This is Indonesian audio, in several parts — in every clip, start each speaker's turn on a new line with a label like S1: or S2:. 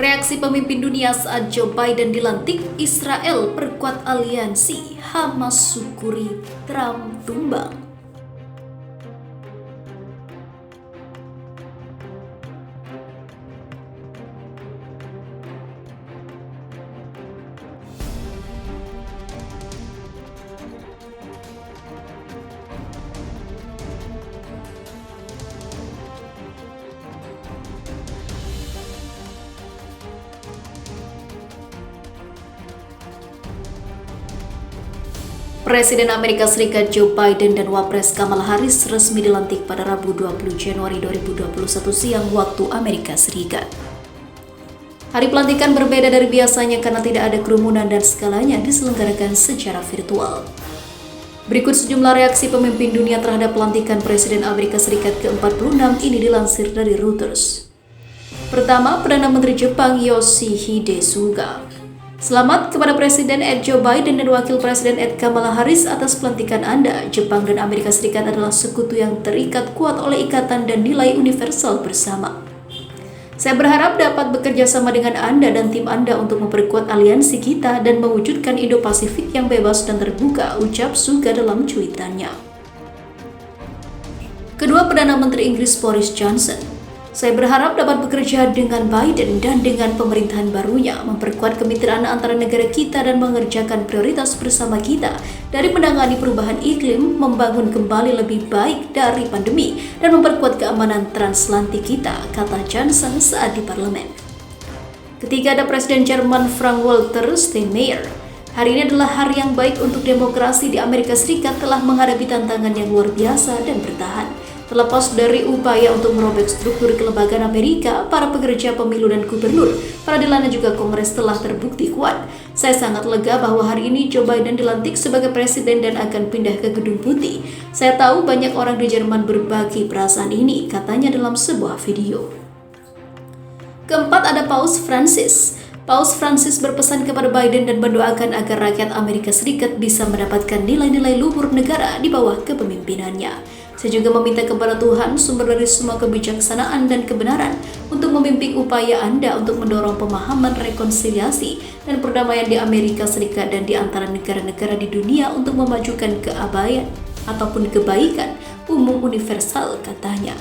S1: Reaksi pemimpin dunia saat Joe Biden dilantik, Israel perkuat aliansi, Hamas syukuri Trump tumbang. Presiden Amerika Serikat Joe Biden dan Wapres Kamala Harris resmi dilantik pada Rabu 20 Januari 2021 siang waktu Amerika Serikat. Hari pelantikan berbeda dari biasanya karena tidak ada kerumunan dan segalanya diselenggarakan secara virtual. Berikut sejumlah reaksi pemimpin dunia terhadap pelantikan Presiden Amerika Serikat ke-46 ini dilansir dari Reuters. Pertama, Perdana Menteri Jepang Yoshihide Suga. Selamat kepada Presiden Joe Biden dan Wakil Presiden Kamala Harris atas pelantikan Anda. Jepang dan Amerika Serikat adalah sekutu yang terikat kuat oleh ikatan dan nilai universal bersama. Saya berharap dapat bekerja sama dengan Anda dan tim Anda untuk memperkuat aliansi kita dan mewujudkan Indo-Pasifik yang bebas dan terbuka, ucap Suga dalam cuitannya. Kedua, Perdana Menteri Inggris Boris Johnson. Saya berharap dapat bekerja dengan Biden dan dengan pemerintahan barunya, memperkuat kemitraan antara negara kita dan mengerjakan prioritas bersama kita dari menangani perubahan iklim, membangun kembali lebih baik dari pandemi, dan memperkuat keamanan transatlantik kita, kata Johnson saat di parlemen. Ketiga, ada Presiden Jerman Frank-Walter Steinmeier. Hari ini adalah hari yang baik untuk demokrasi di Amerika Serikat telah menghadapi tantangan yang luar biasa dan bertahan. Terlepas dari upaya untuk merobek struktur kelembagaan Amerika, para pekerja pemilu dan gubernur, peradilan dan juga Kongres telah terbukti kuat. Saya sangat lega bahwa hari ini Joe Biden dilantik sebagai presiden dan akan pindah ke Gedung Putih. Saya tahu banyak orang di Jerman berbagi perasaan ini, katanya dalam sebuah video. Keempat, ada Paus Francis. Paus Francis berpesan kepada Biden dan mendoakan agar rakyat Amerika Serikat bisa mendapatkan nilai-nilai luhur negara di bawah kepemimpinannya. Saya juga meminta kepada Tuhan sumber dari semua kebijaksanaan dan kebenaran untuk membimbing upaya Anda untuk mendorong pemahaman rekonsiliasi dan perdamaian di Amerika Serikat dan di antara negara-negara di dunia untuk memajukan keabadian ataupun kebaikan umum universal, katanya.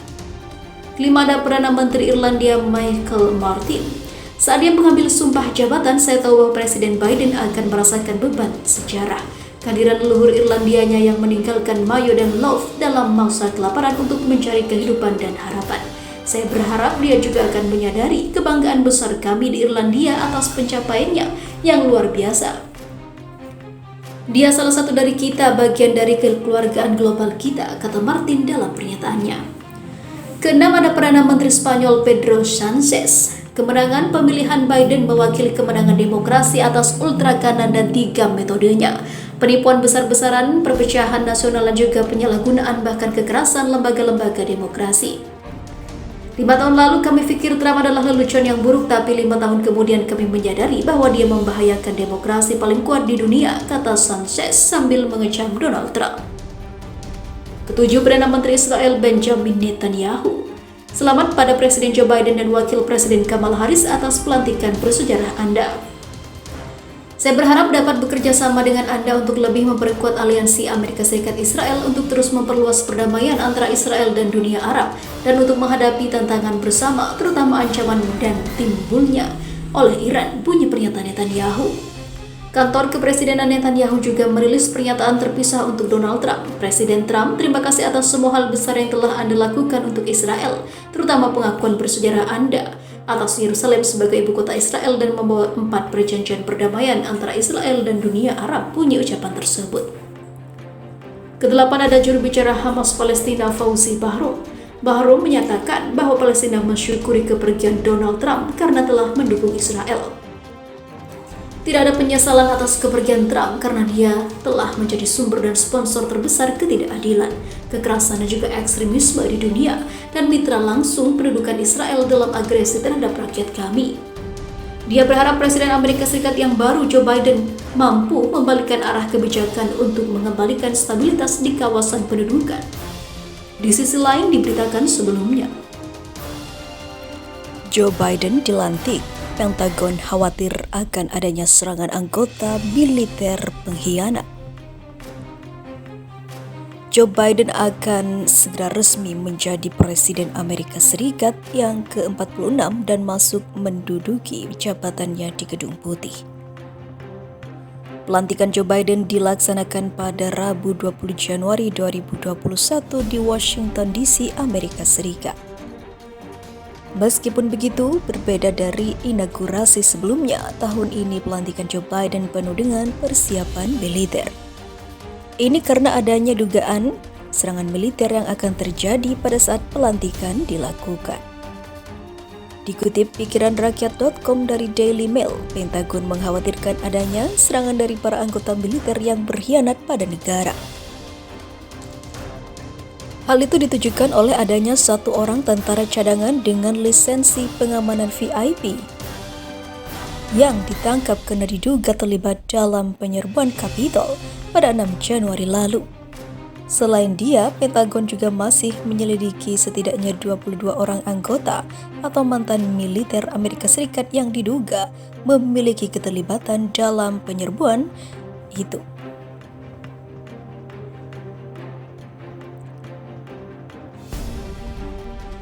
S1: Kelima, ada Perdana Menteri Irlandia Michael Martin. Saat dia mengambil sumpah jabatan, saya tahu bahwa Presiden Biden akan merasakan beban sejarah. Kehadiran leluhur Irlandianya yang meninggalkan Mayo dan Love dalam masa kelaparan untuk mencari kehidupan dan harapan. Saya berharap dia juga akan menyadari kebanggaan besar kami di Irlandia atas pencapaiannya yang luar biasa. Dia salah satu dari kita, bagian dari kekeluargaan global kita, kata Martin dalam pernyataannya. Keenam, ada Perdana Menteri Spanyol Pedro Sánchez. Kemenangan pemilihan Biden mewakili kemenangan demokrasi atas ultra kanan dan tiga metodenya. Penipuan besar-besaran, perpecahan nasional dan juga penyalahgunaan bahkan kekerasan lembaga-lembaga demokrasi. 5 tahun lalu kami pikir Trump adalah lelucon yang buruk, tapi 5 tahun kemudian kami menyadari bahwa dia membahayakan demokrasi paling kuat di dunia, kata Sanchez sambil mengecam Donald Trump. Ketujuh, Perdana Menteri Israel Benjamin Netanyahu. Selamat pada Presiden Joe Biden dan Wakil Presiden Kamala Harris atas pelantikan bersejarah Anda. Saya berharap dapat bekerja sama dengan Anda untuk lebih memperkuat aliansi Amerika Serikat Israel untuk terus memperluas perdamaian antara Israel dan dunia Arab dan untuk menghadapi tantangan bersama, terutama ancaman dan timbulnya oleh Iran, bunyi pernyataan Netanyahu. Kantor Kepresidenan Netanyahu juga merilis pernyataan terpisah untuk Donald Trump. Presiden Trump, terima kasih atas semua hal besar yang telah Anda lakukan untuk Israel, terutama pengakuan bersejarah Anda atas Yerusalem sebagai ibu kota Israel dan membawa 4 perjanjian perdamaian antara Israel dan dunia Arab, bunyi ucapan tersebut. Kedelapan, ada juru bicara Hamas Palestina Fauzi Bahroum. Bahroum menyatakan bahwa Palestina mensyukuri kepergian Donald Trump karena telah mendukung Israel. Tidak ada penyesalan atas kepergian Trump karena dia telah menjadi sumber dan sponsor terbesar ketidakadilan, kekerasan dan juga ekstremisme di dunia dan mitra langsung pendudukan Israel dalam agresi terhadap rakyat kami. Dia berharap Presiden Amerika Serikat yang baru Joe Biden mampu membalikkan arah kebijakan untuk mengembalikan stabilitas di kawasan pendudukan. Di sisi lain diberitakan sebelumnya,
S2: Joe Biden dilantik.
S1: Pentagon khawatir akan adanya serangan anggota militer pengkhianat. Joe Biden akan segera resmi menjadi Presiden Amerika Serikat yang ke-46 dan masuk menduduki jabatannya di Gedung Putih. Pelantikan Joe Biden dilaksanakan pada Rabu 20 Januari 2021 di Washington DC, Amerika Serikat. Meskipun begitu, berbeda dari inaugurasi sebelumnya, tahun ini pelantikan Joe Biden penuh dengan persiapan militer. Ini karena adanya dugaan serangan militer yang akan terjadi pada saat pelantikan dilakukan. Dikutip pikiranrakyat.com dari Daily Mail, Pentagon mengkhawatirkan adanya serangan dari para anggota militer yang berkhianat pada negara. Hal itu ditujukan oleh adanya satu orang tentara cadangan dengan lisensi pengamanan VIP yang ditangkap karena diduga terlibat dalam penyerbuan Kapitol pada 6 Januari lalu. Selain dia, Pentagon juga masih menyelidiki setidaknya 22 orang anggota atau mantan militer Amerika Serikat yang diduga memiliki keterlibatan dalam penyerbuan itu.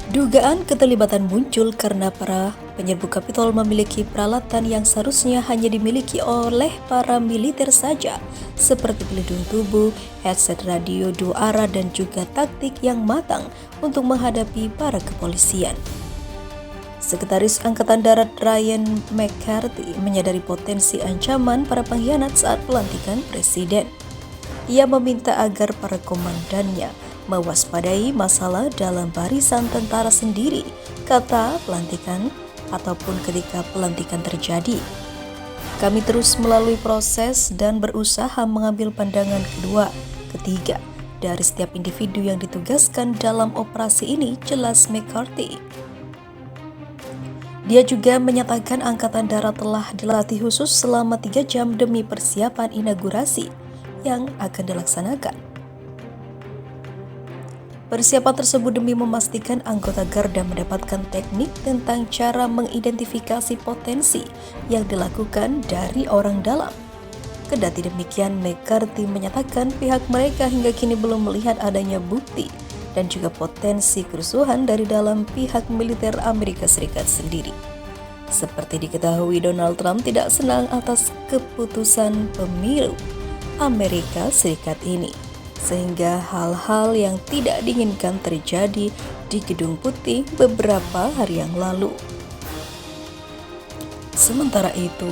S1: Dugaan keterlibatan muncul karena para penyerbu Kapitol memiliki peralatan yang seharusnya hanya dimiliki oleh para militer saja, seperti pelindung tubuh, headset radio 2 arah, dan juga taktik yang matang untuk menghadapi para kepolisian. Sekretaris Angkatan Darat Ryan McCarthy menyadari potensi ancaman para pengkhianat saat pelantikan presiden. Ia meminta agar para komandannya mewaspadai masalah dalam barisan tentara sendiri, kata pelantikan ataupun ketika pelantikan terjadi. Kami terus melalui proses dan berusaha mengambil pandangan kedua, ketiga dari setiap individu yang ditugaskan dalam operasi ini, jelas McCarthy. Dia juga menyatakan Angkatan Darat telah dilatih khusus selama 3 jam demi persiapan inaugurasi yang akan dilaksanakan. Persiapan tersebut demi memastikan anggota Garda mendapatkan teknik tentang cara mengidentifikasi potensi yang dilakukan dari orang dalam. Kendati demikian, McCarthy menyatakan pihak mereka hingga kini belum melihat adanya bukti dan juga potensi kerusuhan dari dalam pihak militer Amerika Serikat sendiri. Seperti diketahui, Donald Trump tidak senang atas keputusan pemilu Amerika Serikat ini, sehingga hal-hal yang tidak diinginkan terjadi di Gedung Putih beberapa hari yang lalu. Sementara itu,